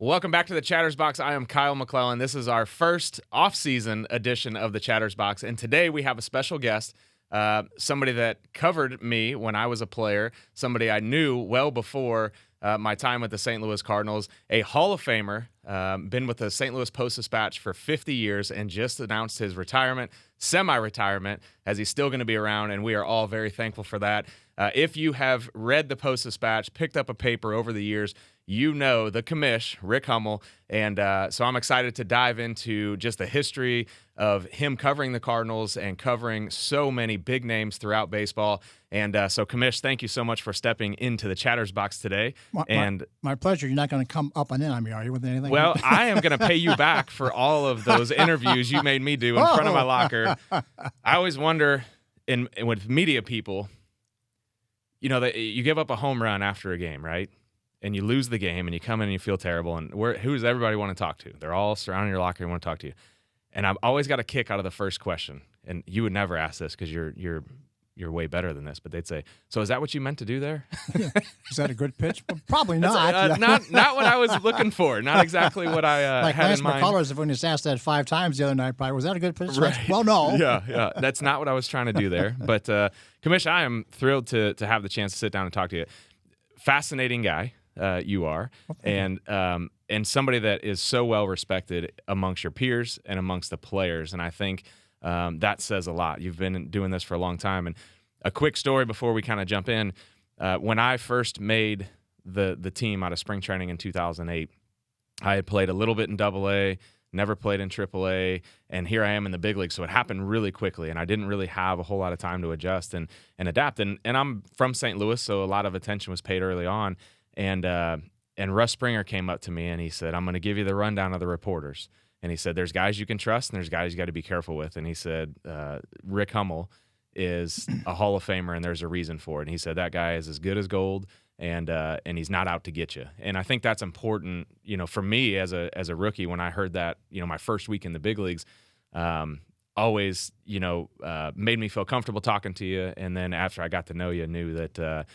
Welcome back to the Chatters Box. I am Kyle McClellan. This is our first off-season edition of the Chatters Box, and today we have a special guest, somebody that covered me when I was a player, somebody I knew well before my time with the St. Louis Cardinals, a Hall of Famer, been with the St. Louis Post-Dispatch for 50 years and just announced his retirement, semi-retirement, as he's still going to be around, and we are all very thankful for that. If you have read the Post-Dispatch, picked up a paper over the years, you know the commish, Rick Hummel, and so I'm excited to dive into just the history of him covering the Cardinals and covering so many big names throughout baseball. And so, commish, thank you so much for stepping into the Chatters Box today. My pleasure. You're not going to come up and in on me, are you, with anything? Well, I am going to pay you back for all of those interviews you made me do in front of my locker. I always wonder, with media people, you know, that you give up a home run after a game, right? And you lose the game, and you come in and you feel terrible. And who does everybody want to talk to? They're all surrounding your locker and want to talk to you. And I've always got a kick out of the first question. And you would never ask this because you're way better than this. But they'd say, "So is that what you meant to do there?" Yeah. Is that a good pitch? Well, probably not. Not what I was looking for. Not exactly what I like had Lance in mind. McCullers, when he was asked that 5 times the other night, probably, was that a good pitch? Right. Well, no. Yeah. That's not what I was trying to do there. But commish, I am thrilled to have the chance to sit down and talk to you. Fascinating guy. You are, and somebody that is so well respected amongst your peers and amongst the players, and I think that says a lot. You've been doing this for a long time. And a quick story before we kind of jump in: when I first made the team out of spring training in 2008, I had played a little bit in Double-A, never played in Triple-A, and here I am in the big league. So it happened really quickly, and I didn't really have a whole lot of time to adjust and adapt. And I'm from St. Louis, so a lot of attention was paid early on. And Russ Springer came up to me and he said, "I'm going to give you the rundown of the reporters." And he said, "There's guys you can trust and there's guys you got to be careful with." And he said, "Rick Hummel is a Hall of Famer and there's a reason for it." And he said, "That guy is as good as gold and he's not out to get you." And I think that's important, you know, for me as a rookie. When I heard that, you know, my first week in the big leagues, always, you know, made me feel comfortable talking to you. And then after I got to know you, knew that,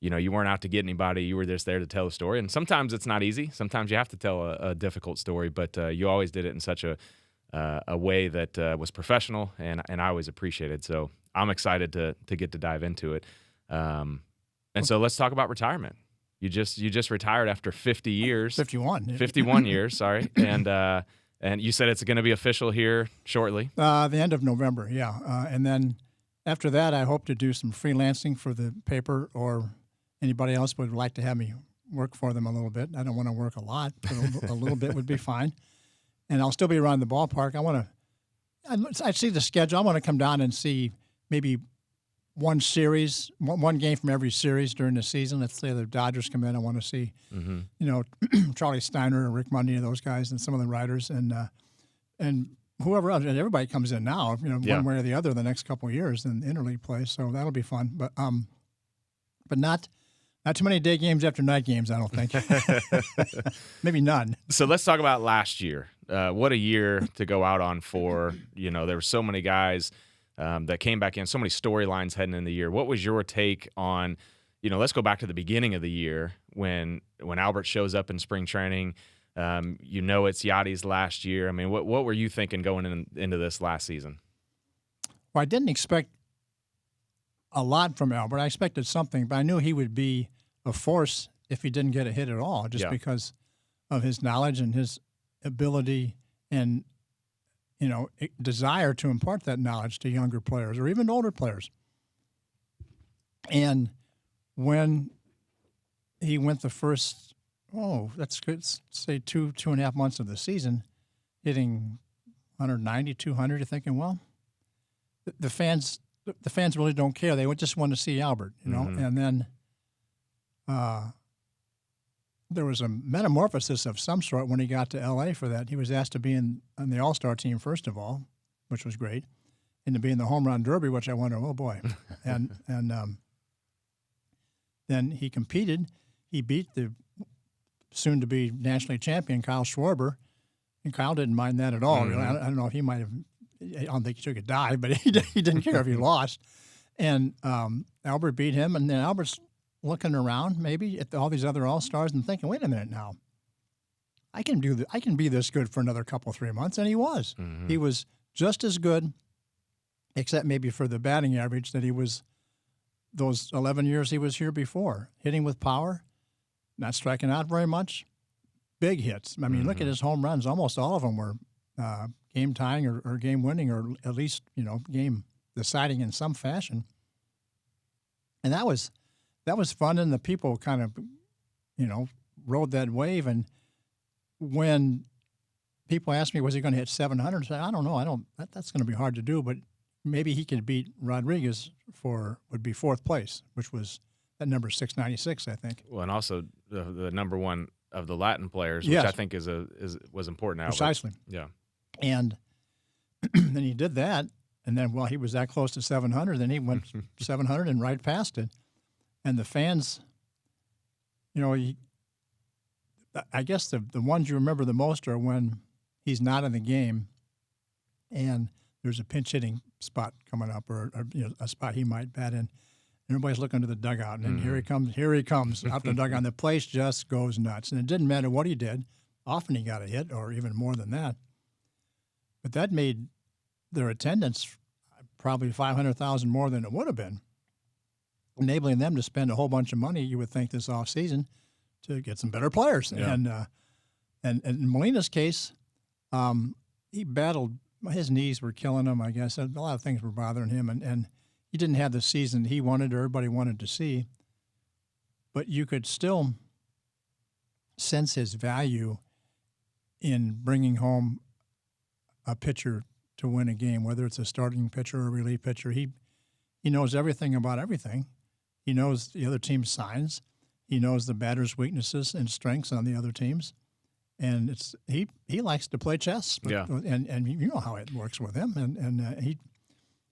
you know, you weren't out to get anybody. You were just there to tell the story. And sometimes it's not easy. Sometimes you have to tell a difficult story. But you always did it in such a way that was professional, and I always appreciated. So I'm excited to get to dive into it. And so let's talk about retirement. You just retired after 50 years. 51. 51 years, sorry. And you said it's going to be official here shortly. The end of November, yeah. And then after that, I hope to do some freelancing for the paper, or anybody else would like to have me work for them a little bit. I don't want to work a lot, but a little bit would be fine. And I'll still be around the ballpark. I see the schedule. I want to come down and see maybe one game from every series during the season. Let's say the Dodgers come in. I want to see, you know, Charlie Steiner and Rick Monday, those guys, and some of the writers, and whoever else. And everybody comes in now, you know, one way or the other the next couple of years in interleague play. So that'll be fun. But not too many day games after night games, I don't think. Maybe none. So let's talk about last year. What a year to go out on for. You know, there were so many guys that came back in, so many storylines heading in the year. What was your take on, you know, let's go back to the beginning of the year when Albert shows up in spring training. You know, it's Yadi's last year. I mean, what were you thinking going into this last season? Well, I didn't expect a lot from Albert. I expected something, but I knew he would be a force if he didn't get a hit at all, just because of his knowledge and his ability and, you know, desire to impart that knowledge to younger players or even older players. And when he went the first, let's say 2.5 months of the season, hitting 190, 200, you're thinking, well, the fans really don't care. They just want to see Albert, you know. And then there was a metamorphosis of some sort when he got to L.A. for that. He was asked to be on the All-Star team, first of all, which was great, and to be in the Home Run Derby, which I wonder, oh, boy. and then he competed. He beat the soon-to-be nationally champion Kyle Schwarber, and Kyle didn't mind that at all. Really. I don't know if he might have – I don't think he took a dive, but he didn't care if he lost. And Albert beat him, and then Albert's looking around maybe at all these other All-Stars and thinking, wait a minute now. I can be this good for another couple, 3 months, and he was. Mm-hmm. He was just as good, except maybe for the batting average that he was those 11 years he was here before. Hitting with power, not striking out very much, big hits. I mean, look at his home runs. Almost all of them were game tying or game winning, or at least game deciding in some fashion. And that was fun, and the people kind of rode that wave. And when people asked me, was he going to hit 700? I said, I don't know. That's going to be hard to do, but maybe he could beat Rodriguez would be fourth place, which was that number 696, I think. Well, and also the number one of the Latin players, which Yes. I think was important. Precisely. Yeah. And then he did that, and then he was that close to 700. Then he went 700 and right past it, and the fans, I guess the ones you remember the most are when he's not in the game, and there's a pinch hitting spot coming up, or a spot he might bat in. Everybody's looking to the dugout, and then here he comes out the dugout, and the place just goes nuts. And it didn't matter what he did. Often he got a hit, or even more than that. But that made their attendance probably 500,000 more than it would have been, enabling them to spend a whole bunch of money, you would think, this offseason to get some better players. Yeah. And in Molina's case, he battled. His knees were killing him, I guess. A lot of things were bothering him, and he didn't have the season he wanted or everybody wanted to see. But you could still sense his value in bringing home a pitcher to win a game, whether it's a starting pitcher or a relief pitcher. He knows everything about everything. He knows the other team's signs. He knows the batter's weaknesses and strengths on the other teams. And he likes to play chess. Yeah. And you know how it works with him. And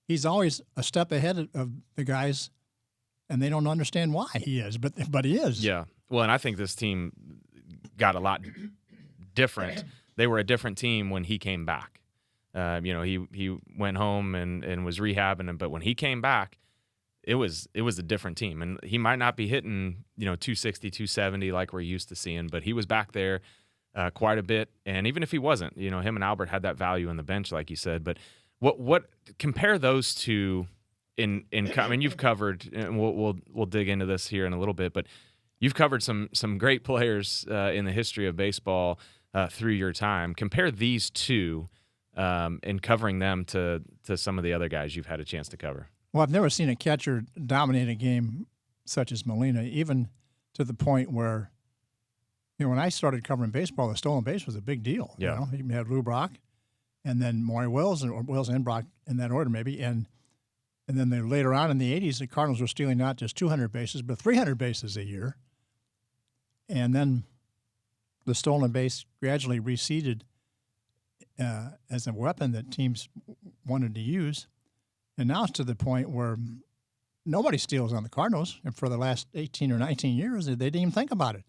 he's always a step ahead of the guys, and they don't understand why he is, but he is. Yeah. Well, and I think this team got a lot different. They were a different team when he came back. He went home and was rehabbing, but when he came back, it was a different team. And he might not be hitting 260, 270 like we're used to seeing, but he was back there quite a bit. And even if he wasn't, him and Albert had that value on the bench, like you said. But what compare those two in I mean, you've covered, and we'll dig into this here in a little bit, but you've covered some great players in the history of baseball through your time. Compare these two and covering them to some of the other guys you've had a chance to cover. Well, I've never seen a catcher dominate a game such as Molina, even to the point where, when I started covering baseball, the stolen base was a big deal. Yeah. You had Lou Brock, and then Maury Wills, or Wills and Brock in that order maybe, and then later on in the 80s, the Cardinals were stealing not just 200 bases, but 300 bases a year. And then the stolen base gradually receded as a weapon that teams wanted to use. And now it's to the point where nobody steals on the Cardinals. And for the last 18 or 19 years, they didn't even think about it.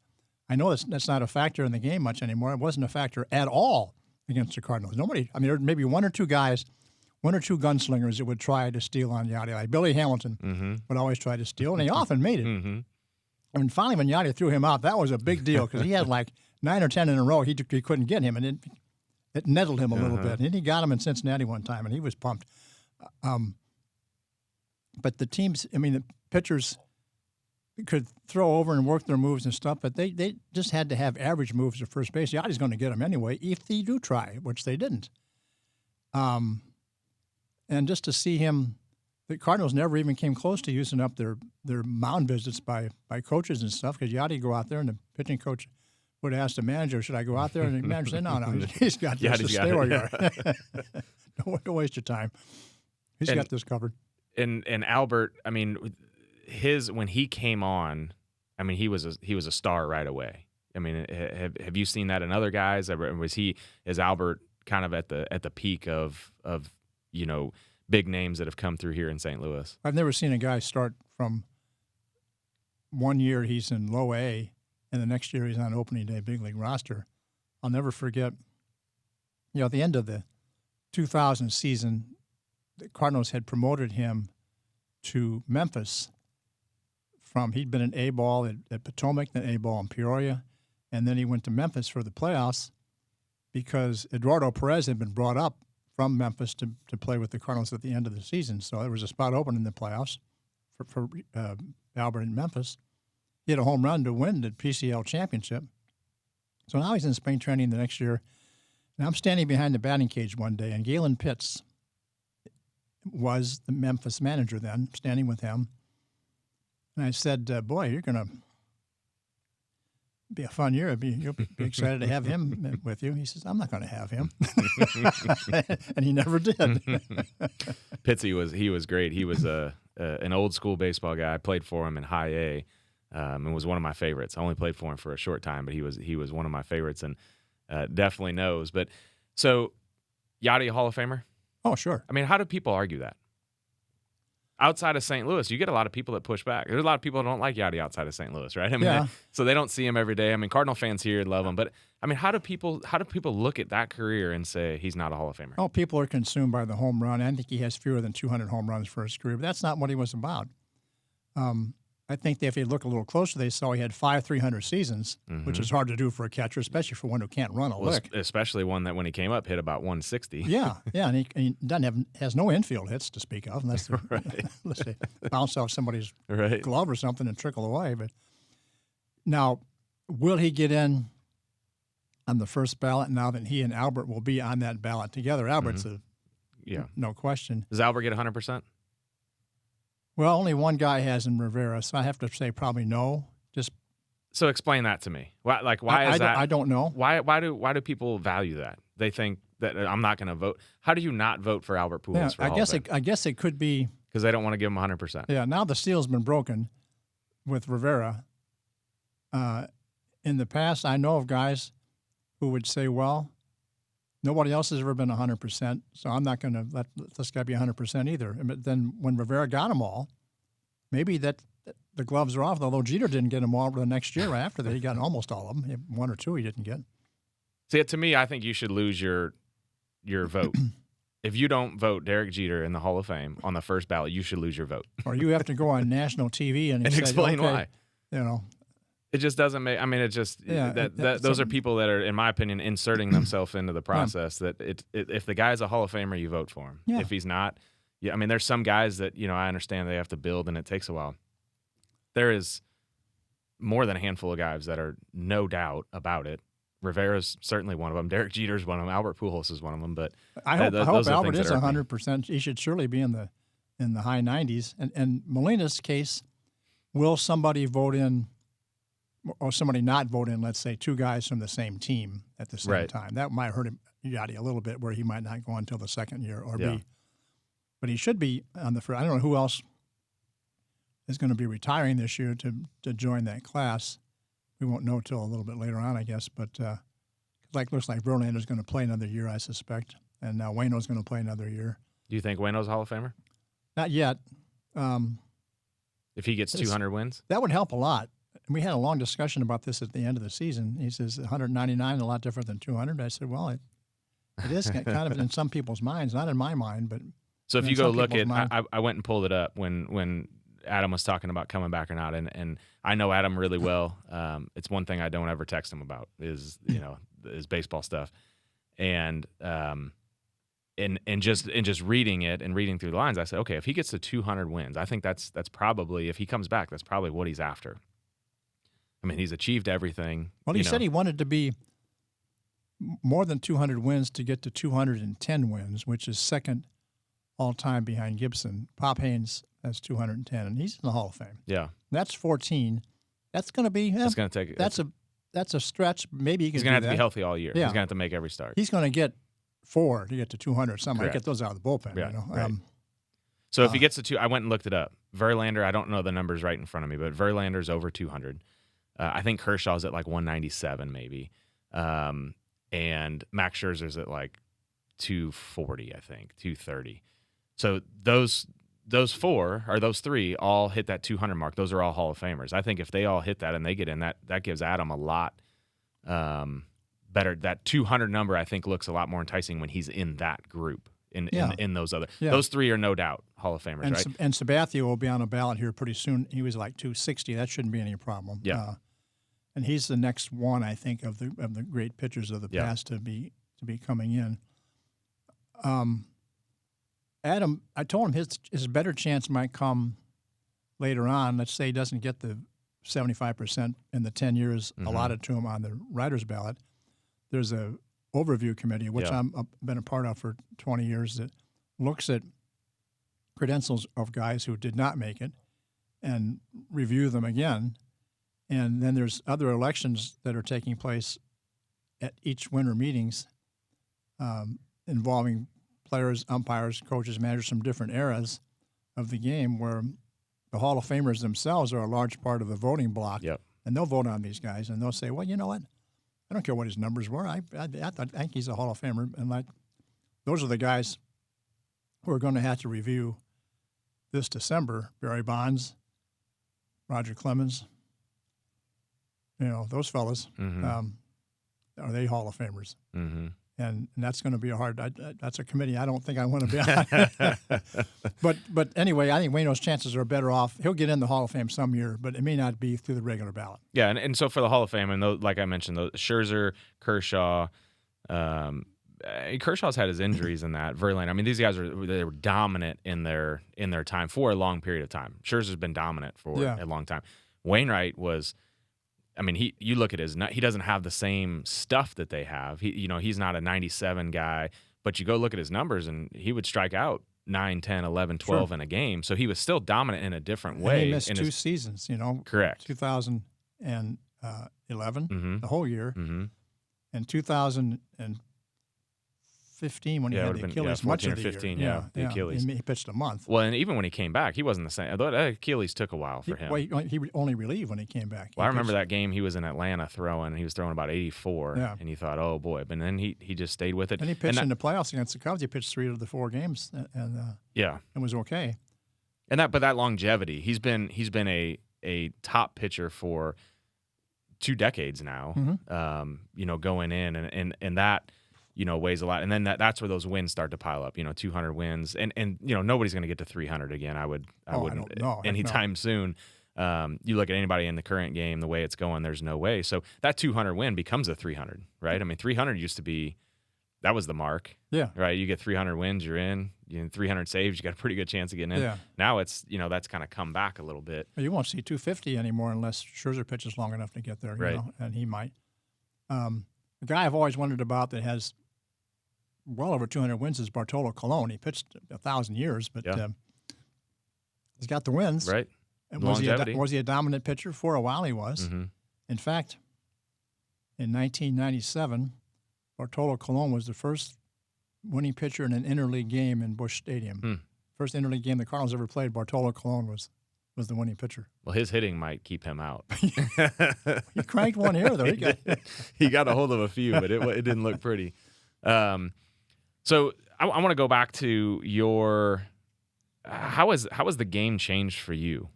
I know that's not a factor in the game much anymore. It wasn't a factor at all against the Cardinals. Nobody, there were maybe one or two gunslingers that would try to steal on Yadier. Like Billy Hamilton would always try to steal, and he often made it. Mm-hmm. And finally, when Yadier threw him out, that was a big deal because he had like 9 or 10 in a row. He couldn't get him, and it nettled him a little bit. And he got him in Cincinnati one time, and he was pumped. But the teams, the pitchers could throw over and work their moves and stuff, but they just had to have average moves at first base. Yadi's going to get them anyway if they do try, which they didn't. And just to see him, the Cardinals never even came close to using up their mound visits by coaches and stuff, because Yadi go out there and the pitching coach would ask the manager, should I go out there? And the manager said, no, he's got this. Just stay where you are. Don't waste your time. He's got this covered. And Albert, when he came on, he was a star right away. Have you seen that in other guys? Is Albert kind of at the peak of big names that have come through here in St. Louis? I've never seen a guy start from one year he's in low A, and the next year he's on opening day big league roster. I'll never forget, at the end of the 2000 season, the Cardinals had promoted him to Memphis he'd been an A-ball at Potomac, then A-ball in Peoria, and then he went to Memphis for the playoffs because Eduardo Perez had been brought up from Memphis to play with the Cardinals at the end of the season. So there was a spot open in the playoffs for Albert in Memphis. He had a home run to win the PCL championship. So now he's in spring training the next year. And I'm standing behind the batting cage one day, and Galen Pitts was the Memphis manager then, standing with him. And I said, boy, you're going to be a fun year. You'll be excited to have him with you. He says, I'm not going to have him. And he never did. Pitsy he was great. He was an old school baseball guy. I played for him in high A and was one of my favorites. I only played for him for a short time, but he was one of my favorites and definitely knows. But so Yadier Hall of Famer? Oh, sure. I mean, how do people argue that? Outside of St. Louis, you get a lot of people that push back. There's a lot of people that don't like Yadier outside of St. Louis, right? I mean, yeah. So they don't see him every day. I mean, Cardinal fans here love him, but I mean, how do people look at that career and say he's not a Hall of Famer? Oh, people are consumed by the home run. I think he has fewer than 200 home runs for his career, but that's not what he was about. I think that if you look a little closer, they saw he had 5 300 seasons, which is hard to do for a catcher, especially for one who can't run a lick. Especially one that when he came up hit about 160. Yeah, and he has no infield hits to speak of, unless let's say bounce off somebody's glove or something and trickle away. But now, will he get in on the first ballot now that he and Albert will be on that ballot together? Albert's no question. Does Albert get 100%? Well, only one guy has in Rivera, so I have to say probably no. So explain that to me. Why is that? I don't know. Why do people value that? They think that I'm not going to vote. How do you not vote for Albert Pujols? For I guess it could be because they don't want to give him 100%. Yeah. Now the seal's been broken with Rivera. In the past, I know of guys who would say, "Well, nobody else has ever been 100%, so I'm not going to let this guy be 100% either." But then when Rivera got them all, maybe that the gloves are off, although Jeter didn't get them all the next year right after that. He got almost all of them. 1 or 2 he didn't get. See, to me, I think you should lose your vote. If you don't vote Derek Jeter in the Hall of Fame on the first ballot, you should lose your vote. Or you have to go on national TV and explain why. You know. It just doesn't make. I mean, it just those are people that are, in my opinion, inserting themselves into the process. Yeah. That if the guy's a Hall of Famer, you vote for him. Yeah. If he's not, I mean, there's some guys that I understand they have to build and it takes a while. There is more than a handful of guys that are no doubt about it. Rivera's certainly one of them. Derek Jeter's one of them. Albert Pujols is one of them. But I hope Albert is 100%. He should surely be in the high 90s. And Molina's case, will somebody vote in? Or somebody not vote in, let's say, 2 guys from the same team at the same time. That might hurt him, Yadier, a little bit, where he might not go until the second year or be. But he should be on the first. I don't know who else is going to be retiring this year to join that class. We won't know till a little bit later on, I guess. But looks like Verlander's going to play another year, I suspect, and now Waino's going to play another year. Do you think Waino's a Hall of Famer? Not yet. If he gets 200 wins, that would help a lot. We had a long discussion about this at the end of the season. He says 199 is a lot different than 200. I said, well, it is kind of in some people's minds, not in my mind. But so if you go look at, I went and pulled it up when Adam was talking about coming back or not, and I know Adam really well. It's one thing I don't ever text him about is is baseball stuff, and just reading it and reading through the lines, I said, okay, if he gets to 200 wins, I think that's probably, if he comes back, that's probably what he's after. I mean, he's achieved everything. Well, he said he wanted to be more than 200 wins to get to 210 wins, which is second all-time behind Gibson. Pop Haynes has 210, and he's in the Hall of Fame. Yeah. That's 14. That's going to be – That's going to take – That's a stretch. Maybe he can He's going to have to be healthy all year. Yeah. He's going to have to make every start. He's going to get 4 to get to 200. Somebody Correct. get those out of the bullpen. Yeah, You know? right. So if he gets to 2 – I went and looked it up. Verlander, I don't know the numbers right in front of me, but Verlander's over 200. I think Kershaw's at like 197 maybe. And Max Scherzer's at like 240, I think, 230. So those 4 or those 3 all hit that 200 mark. Those are all Hall of Famers. I think if they all hit that and they get in, that gives Adam a lot better. That 200 number, I think, looks a lot more enticing when he's in that group. In those other, those 3 are no doubt Hall of Famers, right? And Sabathia will be on a ballot here pretty soon. He was like 260. That shouldn't be any problem. Yeah. and he's the next one, I think, of the great pitchers of the past to be coming in. Adam, I told him his better chance might come later on. Let's say he doesn't get the 75% in the 10 years allotted to him on the writer's ballot. There's a overview committee, which I've been a part of for 20 years, that looks at credentials of guys who did not make it and review them again. And then there's other elections that are taking place at each winter meetings involving players, umpires, coaches, managers from different eras of the game, where the Hall of Famers themselves are a large part of the voting block. Yep. And they'll vote on these guys, and they'll say, well, you know what? I don't care what his numbers were. I think he's a Hall of Famer. And those are the guys who are going to have to review this December. Barry Bonds, Roger Clemens, those fellas. Are they Hall of Famers? Mm-hmm. And that's going to be that's a committee I don't think I want to be on. But anyway, I think Waino's chances are better off. He'll get in the Hall of Fame some year, but it may not be through the regular ballot. Yeah, and so for the Hall of Fame, and those, like I mentioned, those Scherzer, Kershaw, Kershaw's had his injuries in that. Verlander. I mean, these guys they were dominant in their time for a long period of time. Scherzer's been dominant for a long time. Wainwright was. I mean, you look at he doesn't have the same stuff that they have. He's not a 97 guy, but you go look at his numbers and he would strike out 9, 10, 11, 12 in a game. So he was still dominant in a different way. And he missed two seasons, Correct. 2011, the whole year, and 2015 when he had the Achilles, much of the 15, year. the Achilles. He pitched a month. Well, and even when he came back, he wasn't the same. Although Achilles took a while for him. He only relieved when he came back. Well, I remember that game he was in Atlanta throwing. He was throwing about 84, and you thought, oh, boy. But then he just stayed with it. And he pitched in the playoffs against the Cubs. He pitched 3 of the 4 games, and it was okay. And that longevity, he's been a top pitcher for 2 decades now, going in, and that – weighs a lot. And then that's where those wins start to pile up, 200 wins. And nobody's going to get to 300 again. I wouldn't anytime soon. You look at anybody in the current game, the way it's going, there's no way. So that 200 win becomes a 300, right? I mean, 300 used to be, that was the mark. Yeah. Right? You get 300 wins, you're in. 300 saves, you got a pretty good chance of getting in. Yeah. Now it's, that's kind of come back a little bit. Well, you won't see 250 anymore unless Scherzer pitches long enough to get there, right. And he might. The guy I've always wondered about that has well over 200 wins is Bartolo Colon. He pitched 1,000 years, but he's got the wins. Right. And was he a dominant pitcher? For a while he was. Mm-hmm. In fact, in 1997, Bartolo Colon was the first winning pitcher in an interleague game in Busch Stadium. First interleague game the Cardinals ever played, Bartolo Colon was the winning pitcher. Well, his hitting might keep him out. He cranked one here, though. He got a hold of a few, but it didn't look pretty. So I want to go back to your how has the game changed for you?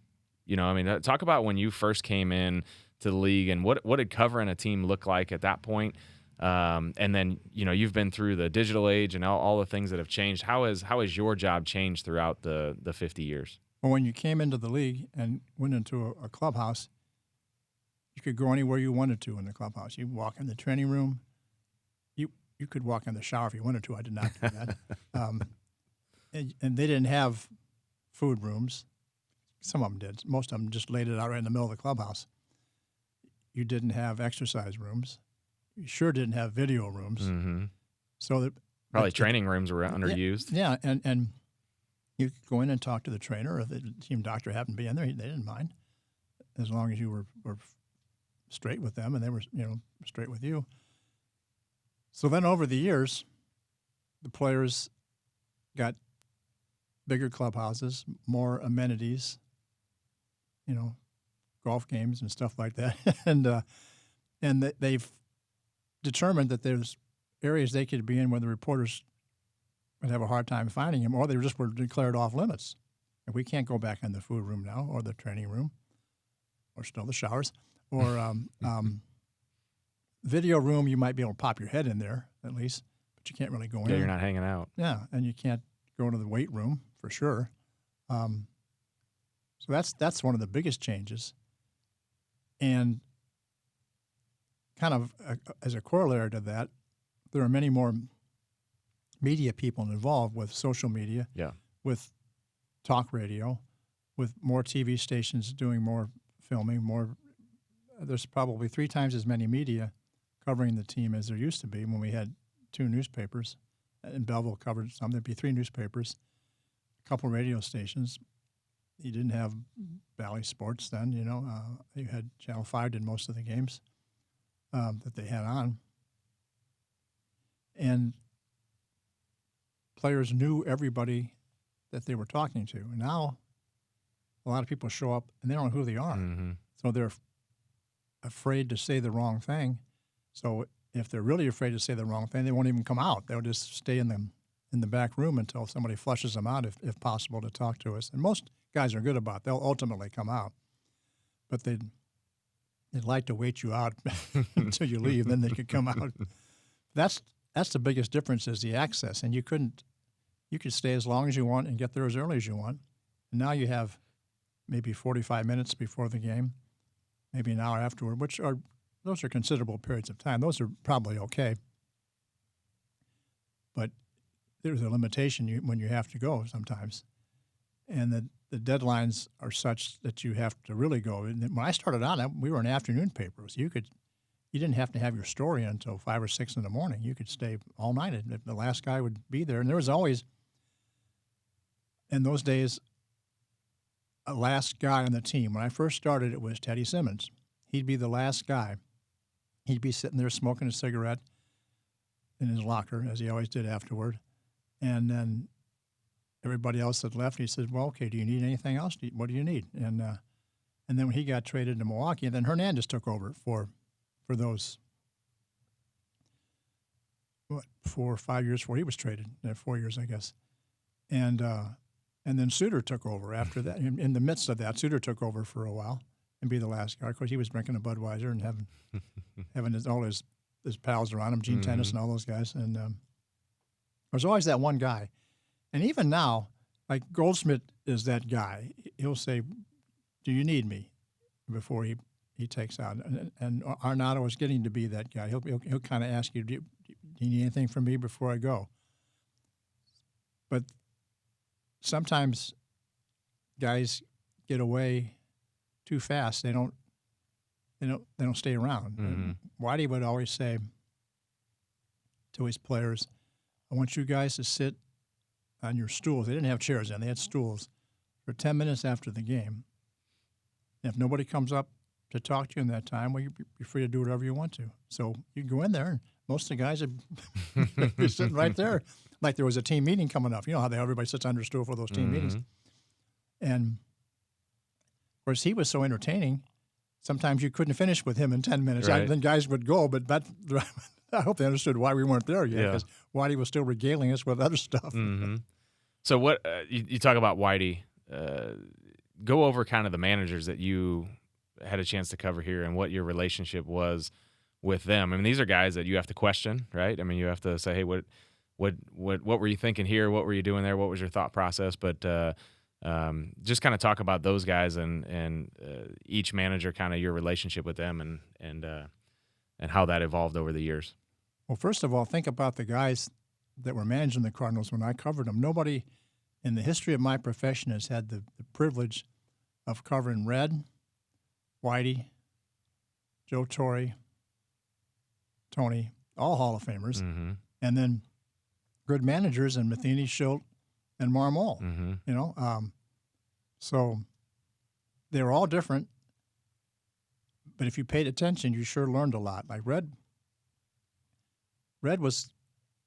Talk about when you first came in to the league and what did covering a team look like at that point? And then you've been through the digital age and all the things that have changed. How has your job changed throughout the 50 years? Well, when you came into the league and went into a clubhouse, you could go anywhere you wanted to in the clubhouse. You walk in the training room. You could walk in the shower if you wanted to. I did not do that. And they didn't have food rooms. Some of them did. Most of them just laid it out right in the middle of the clubhouse. You didn't have exercise rooms. You sure didn't have video rooms. Mm-hmm. So that probably training rooms were underused. Yeah, and you could go in and talk to the trainer. If the team doctor happened to be in there, they didn't mind, as long as you were straight with them and they were straight with you. So then over the years, the players got bigger clubhouses, more amenities, golf games and stuff like that. and they've determined that there's areas they could be in where the reporters would have a hard time finding him, or they just were declared off limits. And we can't go back in the food room now, or the training room, or still the showers, or video room. You might be able to pop your head in there at least, but you can't really go in. Yeah, you're not hanging out. Yeah, and you can't go to the weight room for sure. So that's one of the biggest changes. And kind of as a corollary to that, there are many more media people involved with social media, with talk radio, with more TV stations doing more filming, more. There's probably 3 times as many media covering the team as there used to be when we had 2 newspapers. And Belleville covered some. There'd be 3 newspapers, a couple radio stations. You didn't have Valley Sports then, you know. You had Channel 5 did most of the games that they had on. And players knew everybody that they were talking to. And now a lot of people show up and they don't know who they are. Mm-hmm. So they're afraid to say the wrong thing. So if they're really afraid to say the wrong thing, they won't even come out. They'll just stay in the back room until somebody flushes them out, if possible, to talk to us. And most guys are good about it. They'll ultimately come out. But they'd like to wait you out until you leave, then they could come out. That's the biggest difference is the access. And you could stay as long as you want and get there as early as you want. And now you have maybe 45 minutes before the game, maybe an hour afterward, those are considerable periods of time. Those are probably okay. But there's a limitation when you have to go sometimes. And the deadlines are such that you have to really go. And when I started on, we were an afternoon paper. So you didn't have to have your story until 5 or 6 in the morning. You could stay all night. And the last guy would be there. And there was always, in those days, a last guy on the team. When I first started, it was Teddy Simmons. He'd be the last guy. He'd be sitting there smoking a cigarette in his locker, as he always did afterward. And then everybody else had left. He said, well, okay, do you need anything else? What do you need? And then when he got traded to Milwaukee, and then Hernandez took over for those, 4 or 5 years before he was traded, 4 years, I guess. And then Suter took over after that. In the midst of that, Suter took over for a while and be the last guy. Of course, he was drinking a Budweiser and having all his pals around him, Gene Tennis and all those guys. And there's always that one guy. And even now, like Goldschmidt is that guy. He'll say, do you need me? Before he takes out. And Arnaudo is getting to be that guy. He'll kind of ask you, do you need anything from me before I go? But sometimes guys get away too fast. They don't stay around. Mm-hmm. Whitey would always say to his players, I want you guys to sit on your stools. They didn't have chairs then. They had stools for 10 minutes after the game. And if nobody comes up to talk to you in that time, well, you're free to do whatever you want to. So you can go in there, and most of the guys would be sitting right there. Like there was a team meeting coming up. You know how everybody sits under a stool for those team meetings. And, of course, he was so entertaining, sometimes you couldn't finish with him in 10 minutes. Right. Then guys would go, but I hope they understood why we weren't there yet, because Whitey was still regaling us with other stuff. Mm-hmm. So what you talk about Whitey, go over kind of the managers that you had a chance to cover here and what your relationship was with them. I mean, these are guys that you have to question, right? I mean, you have to say, hey, what were you thinking here? What were you doing there? What was your thought process? But just kind of talk about those guys and each manager, kind of your relationship with them and how that evolved over the years. Well, first of all, think about the guys that were managing the Cardinals when I covered them. Nobody in the history of my profession has had the privilege of covering Red, Whitey, Joe Torre, Tony, all Hall of Famers, and then good managers in Matheny, Schultz, and Marmol. You know, so they were all different. But if you paid attention, you sure learned a lot. Like Red was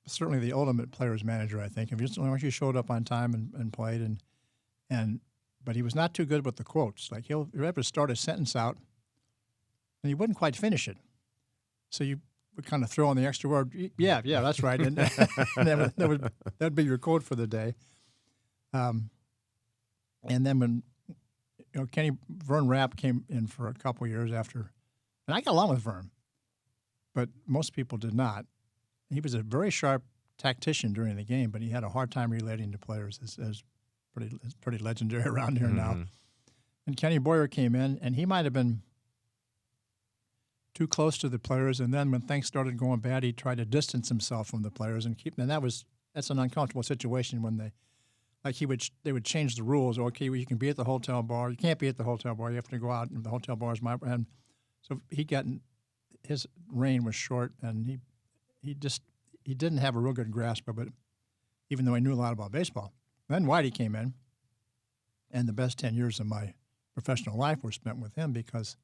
certainly the ultimate player's manager, I think. As long as you showed up on time and played, but he was not too good with the quotes. Like Red would start a sentence out, and he wouldn't quite finish it. So you would kind of throw in the extra word, yeah, that's right, and that would be your quote for the day. And then when Vern Rapp came in for a couple years after, and I got along with Vern, but most people did not. He was a very sharp tactician during the game, but he had a hard time relating to players. As pretty legendary around here now. And Kenny Boyer came in, and he might have been too close to the players, and then when things started going bad, he tried to distance himself from the players and keep. And that's an uncomfortable situation when they would change the rules. Okay, well, you can be at the hotel bar. You can't be at the hotel bar. You have to go out, and the hotel bar is and so his reign was short, and he didn't have a real good grasp of it, even though he knew a lot about baseball. Then Whitey came in, and the best 10 years of my professional life were spent with him because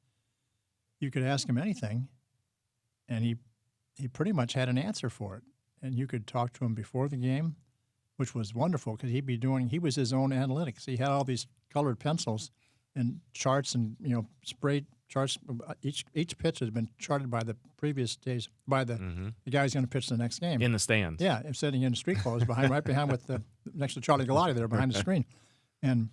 you could ask him anything, and he pretty much had an answer for it. And you could talk to him before the game, which was wonderful because he was his own analytics. He had all these colored pencils and charts and, spray charts. Each pitch has been charted by the previous days, by the guy who's going to pitch the next game. In the stands. Yeah, sitting in street clothes right behind next to Charlie Galati there behind the screen. And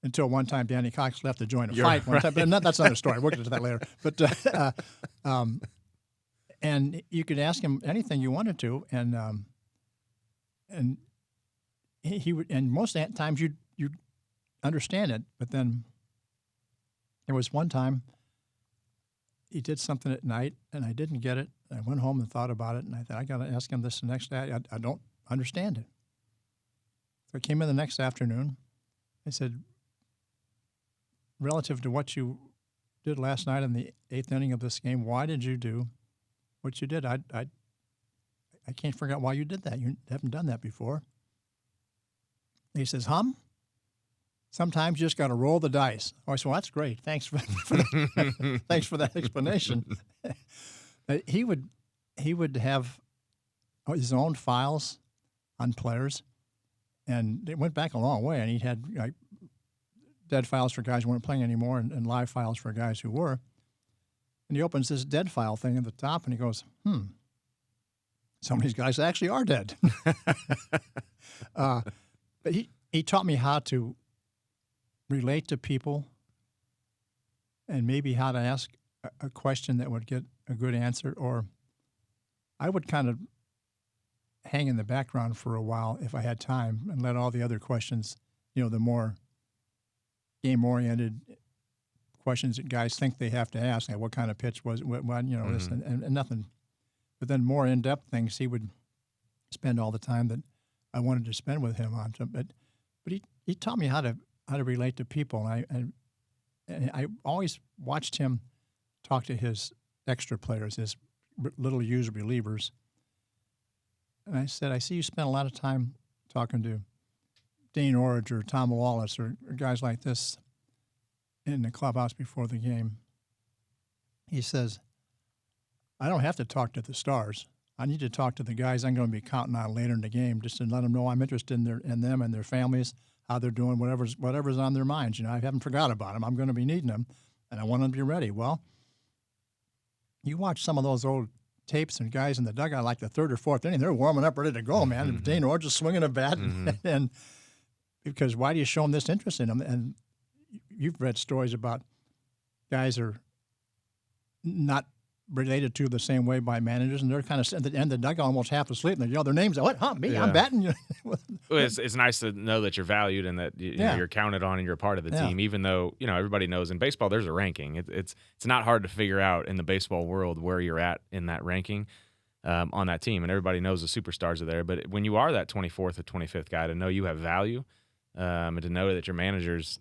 until one time Danny Cox left to join a fight one time. But that's another story. We'll get to that later. But and you could ask him anything you wanted to, and he would, and most of the times you'd understand it. But then there was one time he did something at night, and I didn't get it. I went home and thought about it, and I thought, I got to ask him this the next day. I don't understand it. So I came in the next afternoon. I said, relative to what you did last night in the 8th inning of this game, why did you do what you did? I can't figure out why you did that. You haven't done that before. And he says, sometimes you just got to roll the dice. Oh, I said, well, that's great. Thanks for that. Thanks for that explanation. He would have his own files on players, and it went back a long way. And he had dead files for guys who weren't playing anymore, and live files for guys who were. And he opens this dead file thing at the top, and he goes, some of these guys actually are dead. But he taught me how to relate to people and maybe how to ask a question that would get a good answer. Or I would kind of hang in the background for a while if I had time and let all the other questions, the more game-oriented questions that guys think they have to ask, like what kind of pitch was, this, and nothing. But then more in-depth things, he would spend all the time that I wanted to spend with him on. But he taught me how to relate to people, and I always watched him talk to his extra players, his little used relievers. And I said, I see you spend a lot of time talking to Dane Orridge or Tom Wallace or guys like this in the clubhouse before the game. He says, I don't have to talk to the stars. I need to talk to the guys I'm going to be counting on later in the game, just to let them know I'm interested in them and their families, how they're doing, whatever's on their minds. I haven't forgot about them. I'm going to be needing them, and I want them to be ready. Well, you watch some of those old tapes and guys in the dugout, like the 3rd or 4th inning, they're warming up, ready to go, man. And Dane Orridge is swinging a bat, and because why do you show them this interest in them? And you've read stories about guys are not related to the same way by managers, and they're kind of at the end of the dugout almost half asleep, and they yell their names. What? Me? Yeah. I'm batting. Well, it's nice to know that you're valued and that you're counted on and you're a part of the team, even though everybody knows in baseball there's a ranking. It's not hard to figure out in the baseball world where you're at in that ranking on that team, and everybody knows the superstars are there. But when you are that 24th or 25th guy, to know you have value and to know that your manager's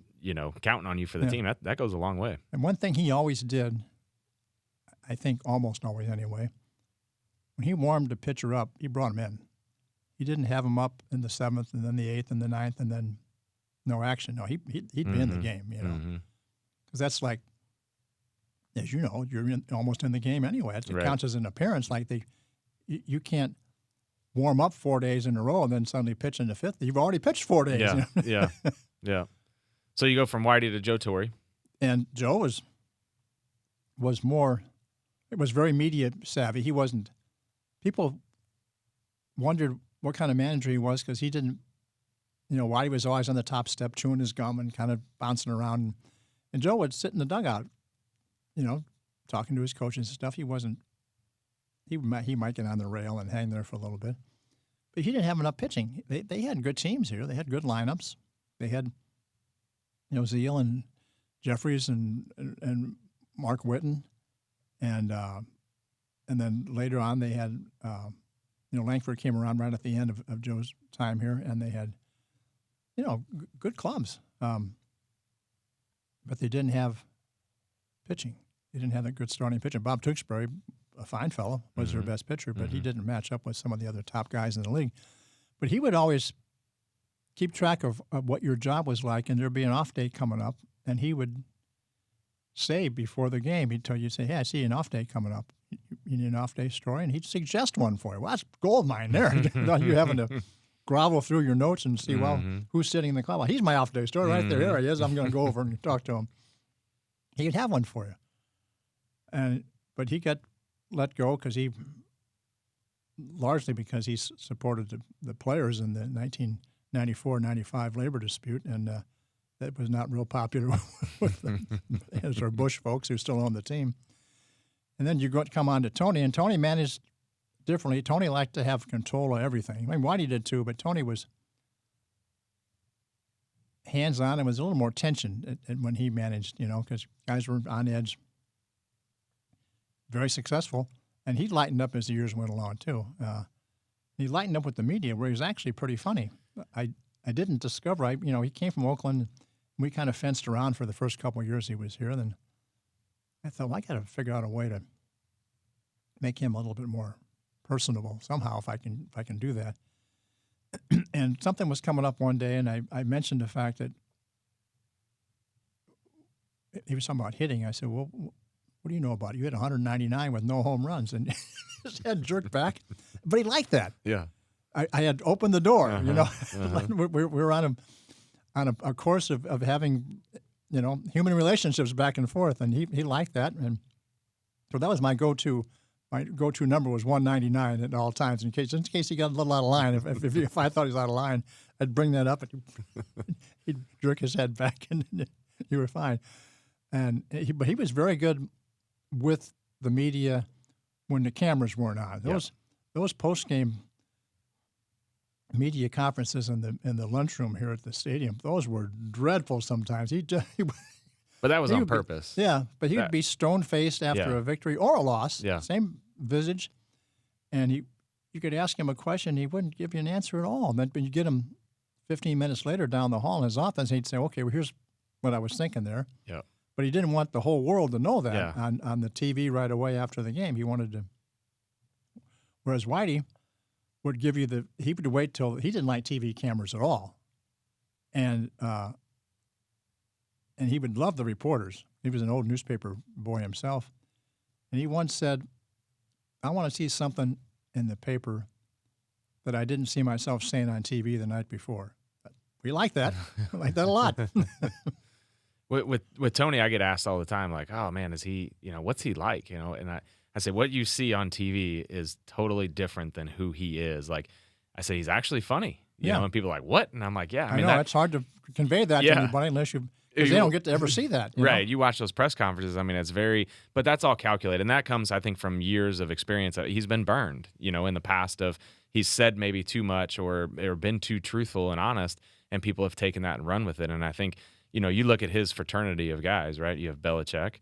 counting on you for the team, that goes a long way. And one thing he always did, I think almost always anyway, when he warmed the pitcher up, he brought him in. He didn't have him up in the 7th and then the 8th and the 9th and then no action. No, he'd be in the game, because that's like, as you know, you're almost in the game anyway. It counts as an appearance. Like you can't warm up 4 days in a row and then suddenly pitch in the 5th. You've already pitched 4 days. Yeah. So you go from Whitey to Joe Torre. And Joe was more. It was very media savvy. He wasn't. People wondered what kind of manager he was because he didn't. Whitey was always on the top step, chewing his gum and kind of bouncing around. And Joe would sit in the dugout, talking to his coaches and stuff. He wasn't. He might get on the rail and hang there for a little bit, but he didn't have enough pitching. They had good teams here. They had good lineups. They had, Zeal and Jeffries and Mark Whitten, and then later on they had Langford came around right at the end of Joe's time here, and they had good clubs, but they didn't have pitching. They didn't have that good starting pitching. Bob Tewksbury, a fine fellow, was their best pitcher, but he didn't match up with some of the other top guys in the league. But he would always keep track of what your job was like, and there'd be an off day coming up, and he would say before the game, he'd tell you, say, hey, I see an off day coming up. You need an off day story? And he'd suggest one for you. Well, that's gold mine there. You're having to grovel through your notes and see, well, who's sitting in the club? Well, he's my off day story right there. Here he is. I'm going to go over and talk to him. He'd have one for you. But he got let go largely because he supported the players in the 1994-95 labor dispute, and that was not real popular with the Bush folks who still own the team. And then you come on to Tony, and Tony managed differently. Tony liked to have control of everything. I mean, Whitey did too, but Tony was hands-on, and was a little more tension when he managed, because guys were on edge. Very successful, and he lightened up as the years went along too. He lightened up with the media, where he was actually pretty funny. I didn't discover. He came from Oakland. We kind of fenced around for the first couple of years he was here. Then I thought, well, I got to figure out a way to make him a little bit more personable somehow, if I can do that. And something was coming up one day, and I mentioned the fact that he was talking about hitting. I said, well, what do you know about it? You hit 199 with no home runs, and his head jerked back. But he liked that. Yeah, I had opened the door. We were on a course of having human relationships back and forth, and he liked that, and so that was my go-to. My go-to number was 199 at all times, in case he got a little out of line. If I thought he was out of line, I'd bring that up, and he'd jerk his head back, and you were fine. But he was very good with the media when the cameras weren't on. Those post-game media conferences in the lunchroom here at the stadium, those were dreadful sometimes. But that was on purpose. Yeah, but he would be stone-faced after a victory or a loss, same visage, and you could ask him a question, he wouldn't give you an answer at all. But you get him 15 minutes later down the hall in his office, he'd say, okay, well, here's what I was thinking there. Yeah. But he didn't want the whole world to know that on the TV right away after the game. He wanted to. Whereas Whitey would give you he would wait till, he didn't like TV cameras at all. And he would love the reporters. He was an old newspaper boy himself. And he once said, I want to see something in the paper that I didn't see myself saying on TV the night before. But we like that. We like that a lot. With Tony, I get asked all the time, like, oh, man, is he, what's he like? And I say, what you see on TV is totally different than who he is. Like, I say, he's actually funny, you know, and people are like, what? And I'm like, yeah. I know, it's hard to convey that to anybody unless because they don't get to ever see that. Right. You watch those press conferences. I mean, it's but that's all calculated. And that comes, I think, from years of experience. He's been burned, in the past he's said maybe too much or been too truthful and honest, and people have taken that and run with it. And I think, you look at his fraternity of guys, right? You have Belichick,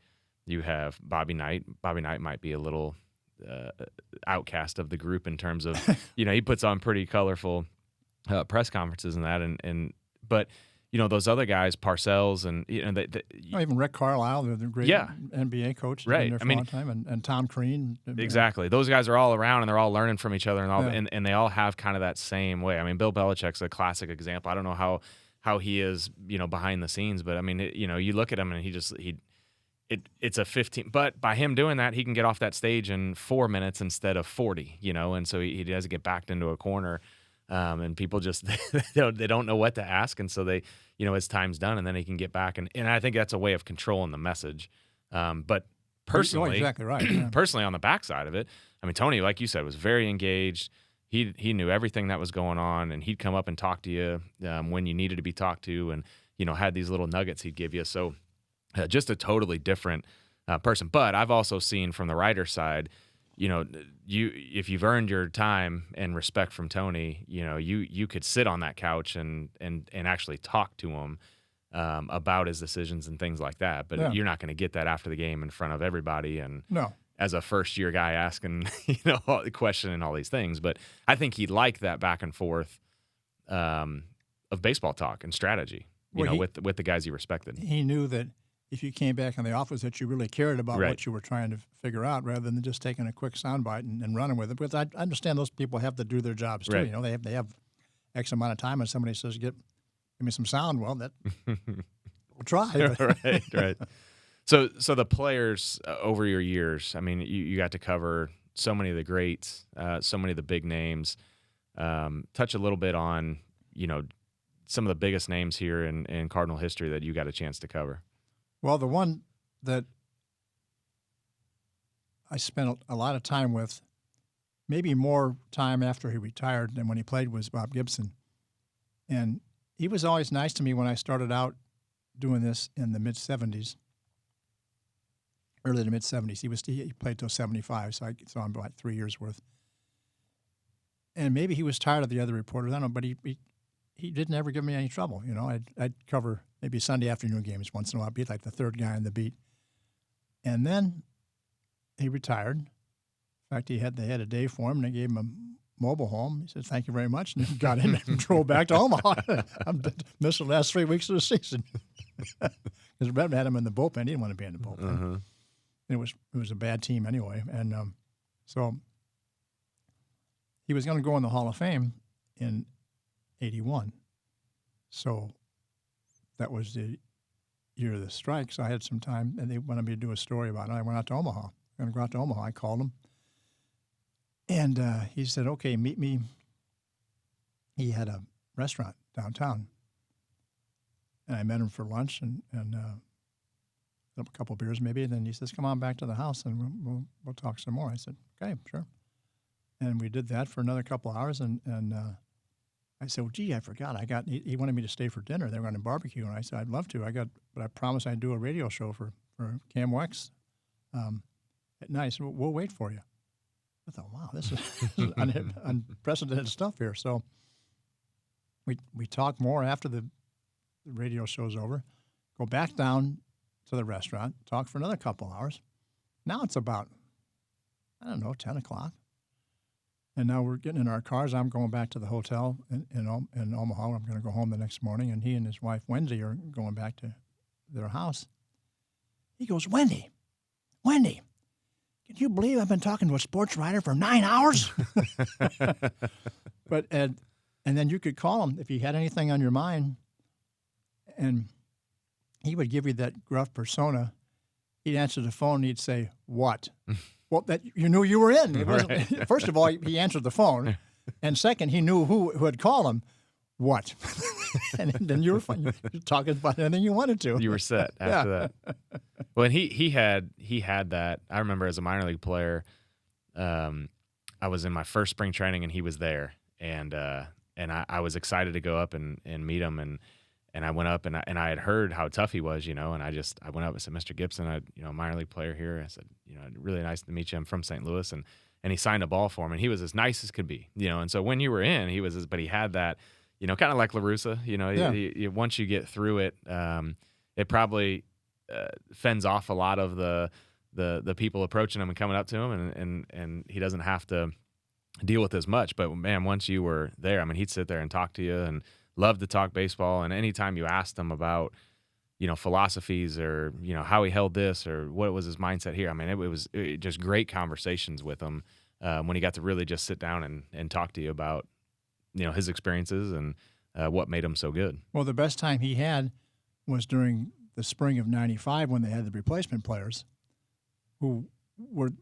you have Bobby Knight. Bobby Knight might be a little outcast of the group in terms of, he puts on pretty colorful press conferences and that, but those other guys, Parcells, and even Rick Carlisle, the great NBA coach, right? Been there for a long time, and Tom Crean. Exactly, those guys are all around, and they're all learning from each other, and they all have kind of that same way. I mean, Bill Belichick's a classic example. I don't know how he is, behind the sscenes, but I mean, you look at him, and it's a 15. But by him doing that, he can get off that stage in 4 minutes instead of 40. And so he doesn't get backed into a corner. And people just they don't know what to ask, and so they, his time's done, and then he can get back, and I think that's a way of controlling the message. But personally, exactly right. Yeah. Personally, on the backside of it, I mean, Tony, like you said, was very engaged. He knew everything that was going on, and he'd come up and talk to you when you needed to be talked to, and had these little nuggets he'd give you. So just a totally different person. But I've also seen from the writer's side, if you've earned your time and respect from Tony, you could sit on that couch and actually talk to him about his decisions and things like that. But you're not going to get that after the game in front of everybody and as a first-year guy asking, all the question and all these things. But I think he liked that back and forth of baseball talk and strategy, with the guys he respected. He knew that if you came back in the office that you really cared about what you were trying to figure out rather than just taking a quick soundbite and running with it. Because I understand those people have to do their jobs too. Right. They have X amount of time, and somebody says, give me some sound. Well, that we'll try. Right. So the players over your years, I mean, you got to cover so many of the greats, so many of the big names. Touch a little bit on, some of the biggest names here in Cardinal history that you got a chance to cover. Well, the one that I spent a lot of time with, maybe more time after he retired than when he played, was Bob Gibson. And he was always nice to me when I started out doing this in the mid-'70s, early to mid-'70s. He played till 75, so I saw him about 3 years worth. And maybe he was tired of the other reporters. I don't know, but he didn't ever give me any trouble. I'd cover maybe Sunday afternoon games once in a while, be like the third guy on the beat. And then he retired. In fact, they had a day for him, and they gave him a mobile home. He said, "Thank you very much," and he got in and drove back to Omaha. I'm missed the last 3 weeks of the season because Red had him in the bullpen. He didn't want to be in the bullpen. And it was a bad team anyway, and so he was going to go in the Hall of Fame in '81. So that was the year of the strike. So I had some time, and they wanted me to do a story about it. I went out to Omaha. I'm going to go out to Omaha. I called him. And he said, "Okay, meet me." He had a restaurant downtown. And I met him for lunch and a couple of beers maybe. And then he says, "Come on back to the house and we'll talk some more." I said, "Okay, sure." And we did that for another couple of hours. And I said, "Well, gee, I forgot. He wanted me to stay for dinner. They were going to barbecue." And I said, "I'd love to. But I promised I'd do a radio show for Cam Wex at night. So we'll wait for you." I thought, wow, this is unprecedented stuff here. So we talk more after the radio show's over, go back down to the restaurant, talk for another couple hours. Now it's about, 10 o'clock. And now we're getting in our cars. I'm going back to the hotel in Omaha. I'm going to go home the next morning, and he and his wife, Wendy, are going back to their house. He goes, Wendy, can you believe I've been talking to a sports writer for 9 hours? And then you could call him if you had anything on your mind, and he would give you that gruff persona. He'd answer the phone, and he'd say, "What?" Well, that you knew you were in. It wasn't, first of all, he answered the phone, and second, he knew who had called him. What? And then you were fine. You were talking about anything you wanted to. You were set after that. Well, and he had that. I remember as a minor league player, I was in my first spring training, and he was there, and I was excited to go up and meet him, and I went up and I had heard how tough he was, and I went up and said, "Mr. Gibson, minor league player here." I said, "Really nice to meet you. I'm from St. Louis," and he signed a ball for him, and he was as nice as could be, and so when you were in, but he had that, kind of like LaRussa, once you get through it, it probably fends off a lot of the people approaching him and coming up to him, and he doesn't have to deal with as much. But man, once you were there, he'd sit there and talk to you and loved to talk baseball. And anytime you asked him about, philosophies or, how he held this or what was his mindset here, it was just great conversations with him when he got to really just sit down and talk to you about, his experiences and what made him so good. Well, the best time he had was during the spring of '95 when they had the replacement players who were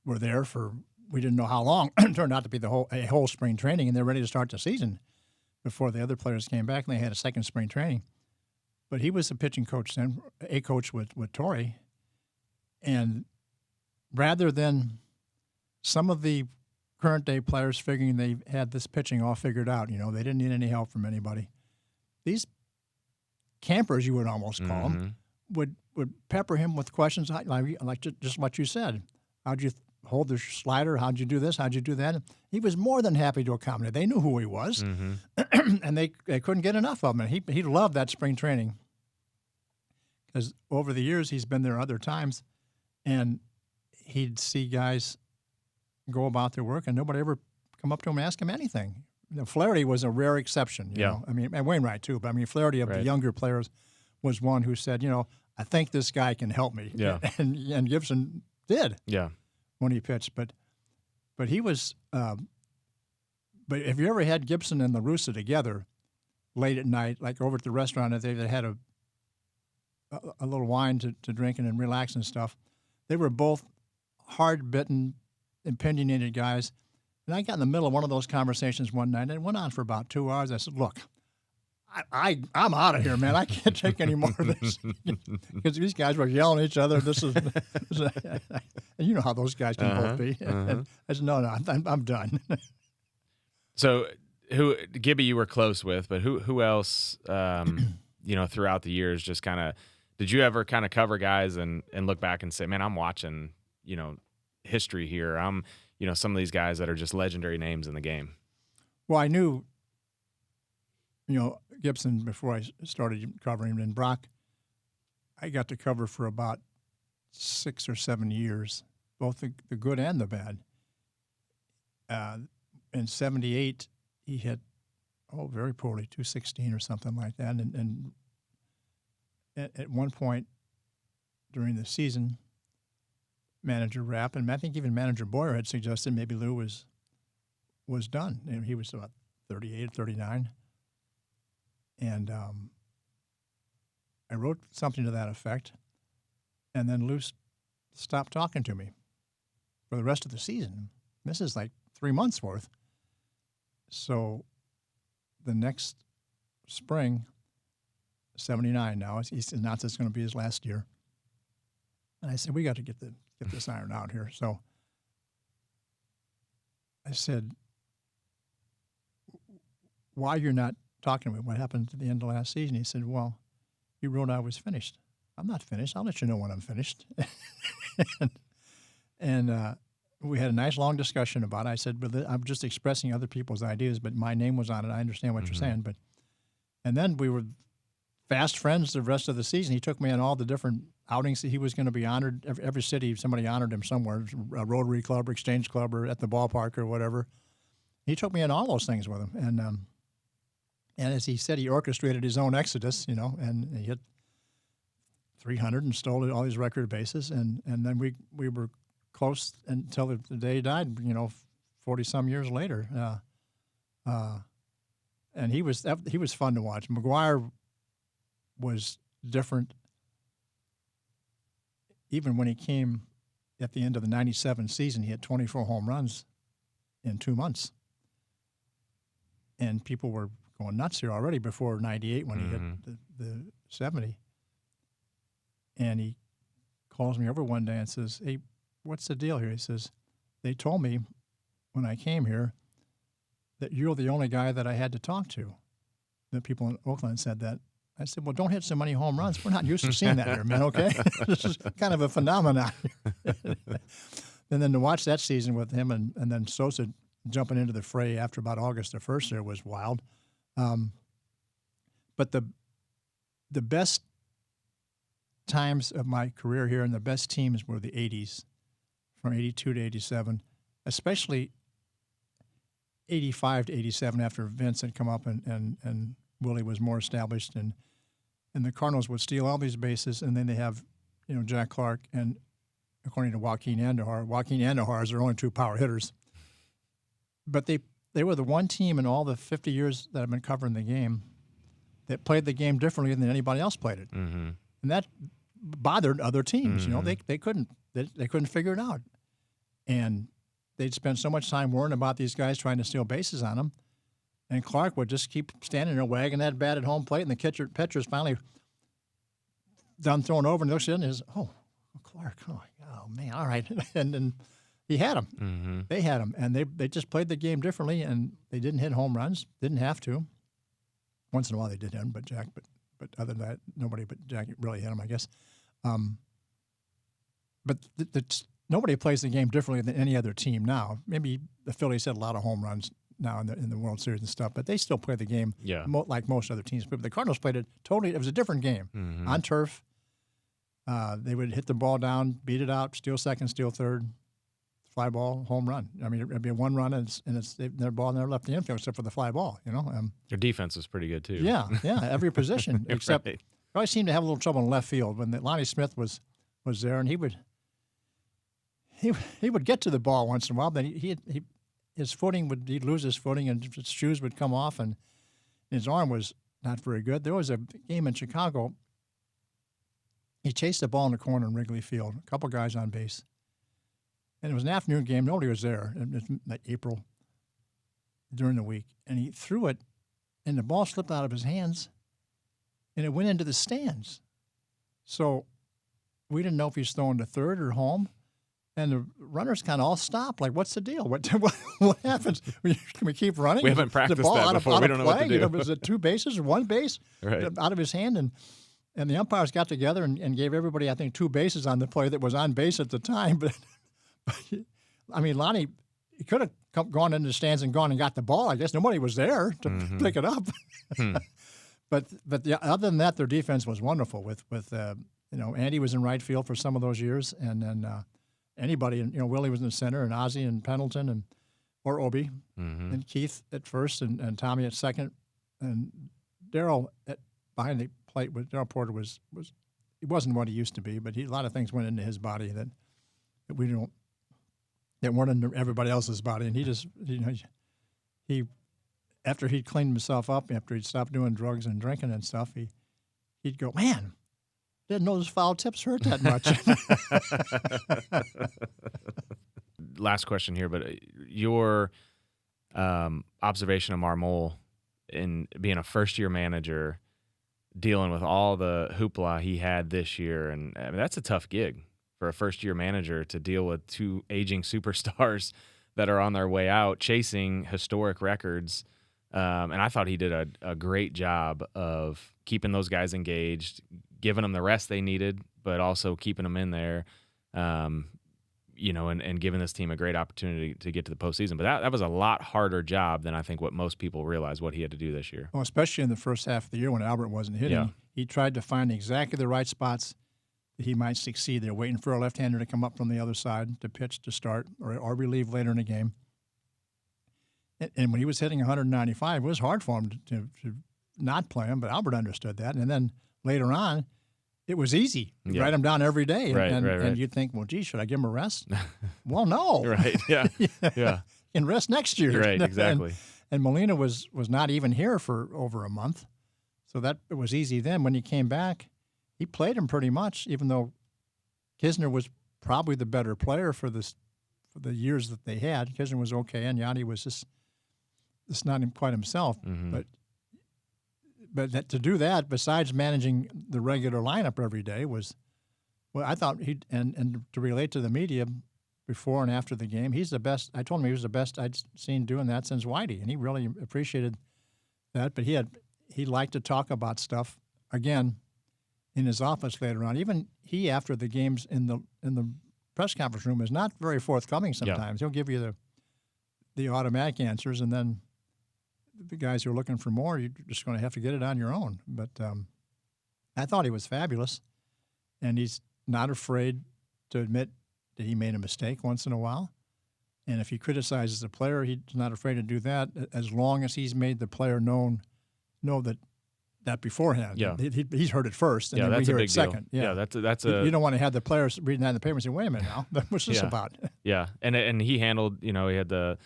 there for, we didn't know how long. It turned out to be a whole spring training, and they're ready to start the season before the other players came back, and they had a second spring training. But he was the pitching coach then, a coach with Torrey. And rather than some of the current-day players figuring they had this pitching all figured out, they didn't need any help from anybody, these campers, you would almost call them, would pepper him with questions like just what you said. How'd you hold the slider? How'd you do this? How'd you do that? He was more than happy to accommodate. They knew who he was, and they couldn't get enough of him. And he loved that spring training. Because over the years, he's been there other times, and he'd see guys go about their work, and nobody ever come up to him and ask him anything. Flaherty was a rare exception, you know. I mean, and Wainwright too, but I mean, Flaherty of the younger players was one who said, I think this guy can help me. Yeah. And Gibson did. Yeah. When he pitched, but he was. But if you ever had Gibson and the Russa together late at night, like over at the restaurant, if they had a little wine to drink and relax and stuff, they were both hard-bitten, opinionated guys. And I got in the middle of one of those conversations one night, and it went on for about 2 hours. I said, look, I'm out of here, man. I can't take any more of this. Because these guys were yelling at each other. And you know how those guys can both be. I said, no, I'm done. So, Gibby you were close with, but who else, throughout the years just kind of, did you ever kind of cover guys and look back and say, man, I'm watching, history here. I'm, some of these guys that are just legendary names in the game. Well, I knew, Gibson before I started covering him. And Brock, I got to cover for about 6 or 7 years, both the good and the bad. In 78, he hit, very poorly, 216 or something like that. And at one point during the season, manager Rapp, and I think even manager Boyer had suggested maybe Lou was done. And he was about 38 or 39. And I wrote something to that effect. And then Lou stopped talking to me for the rest of the season. This is like 3 months worth. So the next spring, 79 now, he announced it's going to be his last year. And I said, we got to get this ironed out here. So I said, why you're not talking to me? What happened at the end of last season? He said, well, you wrote I was finished. I'm not finished. I'll let you know when I'm finished. and we had a nice long discussion about it. I said, but I'm just expressing other people's ideas, but my name was on it. I understand what you're saying. And then we were fast friends the rest of the season. He took me on all the different outings that he was going to be honored. Every city, somebody honored him somewhere, a Rotary Club or Exchange Club or at the ballpark or whatever. He took me on all those things with him. And as he said, he orchestrated his own exodus, and he hit 300 and stole all these record bases. And then we were close until the day he died, 40-some years later. And he was fun to watch. McGuire was different. Even when he came at the end of the 97 season, he had 24 home runs in 2 months. And people were going nuts here already before 98 when he hit the 70. And he calls me over one day and says, hey, what's the deal here? He says, they told me when I came here that you're the only guy that I had to talk to. The people in Oakland said that. I said, well, don't hit so many home runs. We're not used to seeing that here, man, okay? This is kind of a phenomenon. And then to watch that season with him and then Sosa jumping into the fray after about August the 1st there was wild. But the best times of my career here and the best teams were the 80s, from 82 to 87, especially 85 to 87 after Vince had come up and Willie was more established, and the Cardinals would steal all these bases, and then they have, Jack Clark and, according to Joaquin Andujar is their only two power hitters. But they were the one team in all the 50 years that I've been covering the game that played the game differently than anybody else played it, and that bothered other teams. They couldn't figure it out, and they'd spend so much time worrying about these guys trying to steal bases on them. And Clark would just keep standing there wagging that bat at home plate, and the pitcher's finally done throwing over, and he looks at it and says, Clark, oh, man, all right. and then he had him. Mm-hmm. They had him, and they just played the game differently, and they didn't hit home runs, didn't have to. Once in a while they did hit him, but other than that, nobody but Jack really hit him, I guess. But nobody plays the game differently than any other team now. Maybe the Phillies hit a lot of home runs now in the World Series and stuff, but they still play the game like most other teams. But the Cardinals played it totally. It was a different game on turf, They would hit the ball down, beat it out, steal second, steal third, fly ball, home run. I mean, it'd be a one run, and their ball never left the infield except for the fly ball. Their defense was pretty good too. Yeah, every position except Right. they always seemed to have a little trouble in left field when Lonnie Smith was there, and he would get to the ball once in a while, but his footing he'd lose his footing, and his shoes would come off, and his arm was not very good. There was a game in Chicago. He chased the ball in the corner in Wrigley Field, a couple guys on base. And it was an afternoon game. Nobody was there. It was like April during the week. And he threw it, and the ball slipped out of his hands, and it went into the stands. So we didn't know if he was throwing to third or home. And the runners kind of all stopped. Like, what's the deal? What happens? Can we keep running? We haven't practiced the ball that out before. Of We don't know what to do. Was it 2 bases or 1 base Right. out of his hand? And the umpires got together and gave everybody, I think, 2 bases on the player that was on base at the time. But I mean, Lonnie, he could have gone into the stands and gone and got the ball. I guess nobody was there to pick it up. But other than that, their defense was wonderful. With Andy was in right field for some of those years, and then anybody, Willie was in the center, and Ozzie and Pendleton or Obi, and Keith at first, and Tommy at second, and Darryl behind the plate. Darryl Porter was he wasn't what he used to be, but a lot of things went into his body that we don't. That weren't in everybody else's body, and he just, he after he'd cleaned himself up, after he'd stopped doing drugs and drinking and stuff, he'd go, man, didn't know those foul tips hurt that much. Last question here, but your observation of Marmol in being a first-year manager, dealing with all the hoopla he had this year, and I mean, that's a tough gig for a first-year manager to deal with 2 aging superstars that are on their way out, chasing historic records. And I thought he did a great job of keeping those guys engaged, giving them the rest they needed, but also keeping them in there, and giving this team a great opportunity to get to the postseason. But that was a lot harder job than I think what most people realize what he had to do this year. Well, especially in the first half of the year when Albert wasn't hitting. Yeah. He tried to find exactly the right spots that he might succeed. They're waiting for a left-hander to come up from the other side to pitch to start or relieve later in the game. And when he was hitting 195, it was hard for him to not play him, but Albert understood that. And then later on, it was easy. You write him down every day. Right. And you'd think, well, gee, should I give him a rest? Well, no. Right, yeah, yeah. And rest next year. Right, exactly. And Molina was not even here for over a month. So that it was easy then. When he came back, he played him pretty much, even though Kisner was probably the better player for the years that they had. Kisner was okay, and Yadier was just not quite himself. But to do that, besides managing the regular lineup every day, I thought and to relate to the media before and after the game, he's the best. I told him he was the best I'd seen doing that since Whitey, and he really appreciated that. But he liked to talk about stuff again in his office later on. Even he, after the games in the press conference room, is not very forthcoming sometimes. He'll give you the automatic answers, and then the guys who are looking for more, you're just going to have to get it on your own. But I thought he was fabulous, and he's not afraid to admit that he made a mistake once in a while. And if he criticizes a player, he's not afraid to do that as long as he's made the player know that beforehand. Yeah. He's heard it first, and then that's we hear a big it second. deal. Yeah, that's a. You don't want to have the players reading that in the paper and say, "Wait a minute now, what's this about?" Yeah, and he handled. He had the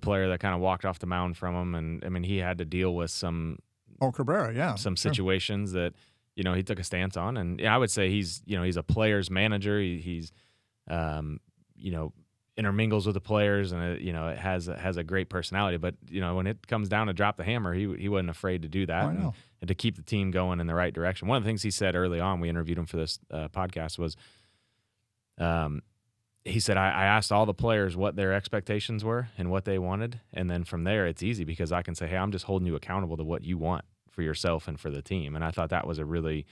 player that kind of walked off the mound from him, and I mean he had to deal with some. Oh, Cabrera, yeah. Some situations that he took a stance on, and I would say he's a player's manager. He's intermingles with the players, and it has a great personality. But when it comes down to drop the hammer, he wasn't afraid to do that and to keep the team going in the right direction. One of the things he said early on, we interviewed him for this podcast, was he said, I asked all the players what their expectations were and what they wanted, and then from there it's easy because I can say, hey, I'm just holding you accountable to what you want for yourself and for the team. And I thought that was a really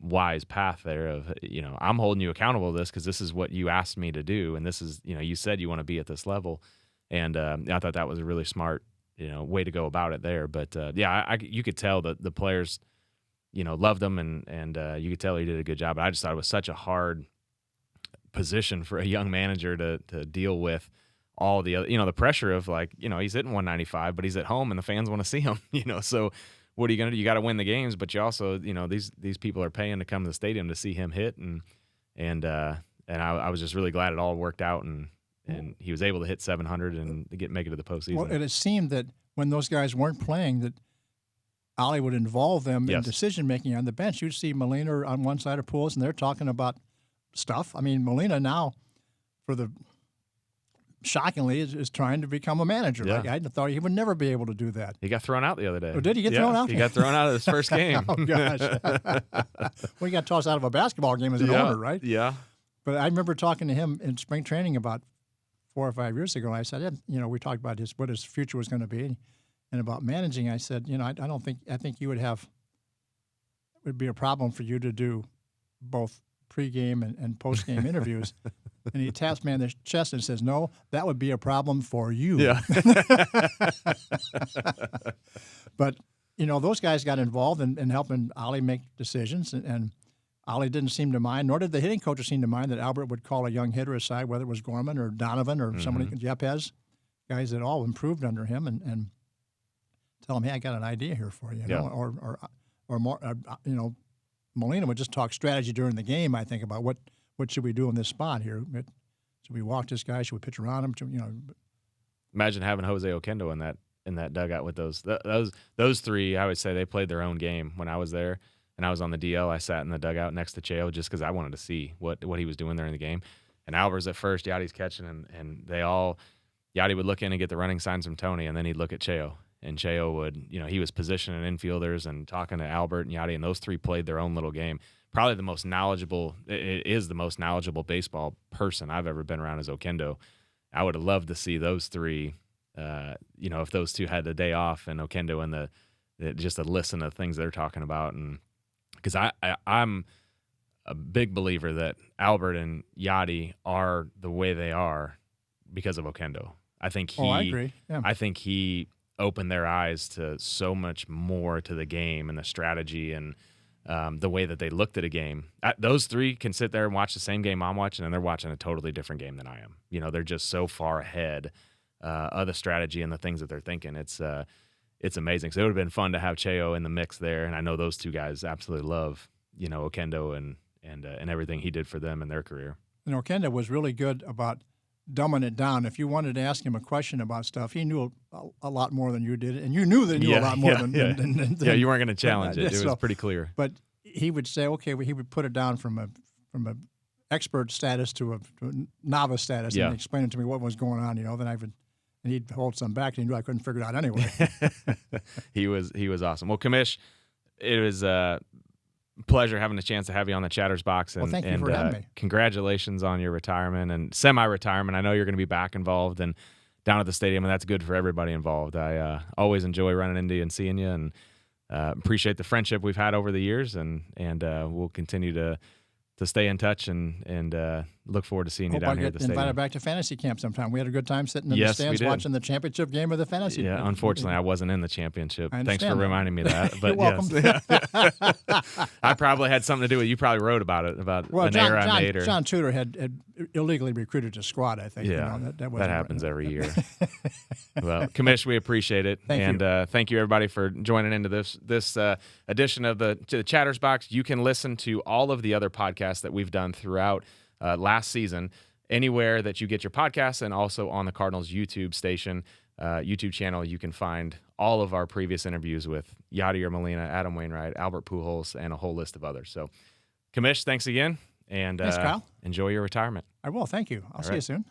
wise path there of, I'm holding you accountable to this because this is what you asked me to do, and this is, you said you want to be at this level. And I thought that was a really smart way to go about it there. But you could tell that the players loved him, and you could tell he did a good job. But I just thought it was such a hard position for a young manager to deal with all the other, the pressure of he's hitting 195, but he's at home and the fans want to see him, so what are you going to do? You got to win the games, but you also, these people are paying to come to the stadium to see him hit. And I was just really glad it all worked out and he was able to hit 700 and make it to the postseason. Well, and it seemed that when those guys weren't playing, that Ollie would involve them in decision-making on the bench. You'd see Molina on one side of Pujols, and they're talking about stuff. I mean, Molina now, shockingly, is trying to become a manager. Yeah. I thought he would never be able to do that. He got thrown out the other day. Oh, did he get thrown out? He got thrown out of his first game. Oh, gosh. Well, he got tossed out of a basketball game as an owner, right? Yeah. But I remember talking to him in spring training about 4 or 5 years ago. I said, we talked about what his future was going to be. And about managing, I said, I think you would be a problem for you to do both pregame and postgame interviews. And he taps me on the chest and says, no, that would be a problem for you. Yeah. But, those guys got involved in helping Ollie make decisions. And Ollie didn't seem to mind, nor did the hitting coaches seem to mind that Albert would call a young hitter aside, whether it was Gorman or Donovan or somebody, Yepes, guys that all improved under him, and tell him, hey, I got an idea here for you. Or more, Molina would just talk strategy during the game. I think about what should we do in this spot here? Should we walk this guy? Should we pitch around him? Imagine having Jose Oquendo in that dugout with those three. I would say they played their own game when I was there, and I was on the DL. I sat in the dugout next to Cheo just because I wanted to see what he was doing there in the game. And Albert's at first, Yadi's catching, and Yadi would look in and get the running signs from Tony, and then he'd look at Cheo. And Cheo would, he was positioning infielders and talking to Albert and Yadi, and those three played their own little game. Probably the most knowledgeable, it is the most knowledgeable baseball person I've ever been around is Oquendo. I would have loved to see those three, if those two had the day off and Oquendo and just to listen to things they're talking about. And because I'm a big believer that Albert and Yadi are the way they are because of Oquendo. I think I agree. Yeah. I think he opened their eyes to so much more to the game and the strategy and the way that they looked at a game. Those three can sit there and watch the same game I'm watching, and they're watching a totally different game than I am. They're just so far ahead of the strategy and the things that they're thinking. It's amazing. So it would have been fun to have Cheo in the mix there, and I know those two guys absolutely love Oquendo and everything he did for them in their career. And Oquendo was really good about dumbing it down. If you wanted to ask him a question about stuff, he knew a lot more than you did, and you knew that he knew a lot more than you weren't going to challenge it. It was pretty clear. But he would say, okay, he would put it down from a expert status to a novice status, and explain it to me what was going on. Then and he'd hold some back, and he knew I couldn't figure it out anyway. He was awesome. Well, Commish, it was pleasure having the chance to have you on the Chatters Box, and, thank you for having me. Congratulations on your retirement and semi-retirement. I know you're going to be back involved and down at the stadium, and that's good for everybody involved. I always enjoy running into you and seeing you, and appreciate the friendship we've had over the years, and we'll continue to stay in touch and look forward to seeing you down here at the stadium. Invited back to fantasy camp sometime. We had a good time sitting in the stands watching the championship game of the fantasy. Yeah, unfortunately, I wasn't in the championship. Thanks for reminding me of that. But You're welcome. I probably had something to do with it. You probably wrote about it, error I made. John Tudor had illegally recruited his squad, I think. Yeah, that happens every year. Well, Commish, we appreciate it. Thank you. Thank you, everybody, for joining into this edition of the Chatters Box. You can listen to all of the other podcasts that we've done throughout last season, anywhere that you get your podcasts, and also on the Cardinals YouTube channel. You can find all of our previous interviews with Yadier Molina, Adam Wainwright, Albert Pujols, and a whole list of others. So, Commish, thanks again, and thanks, Kyle. Enjoy your retirement. I will. Thank you. I'll see you soon.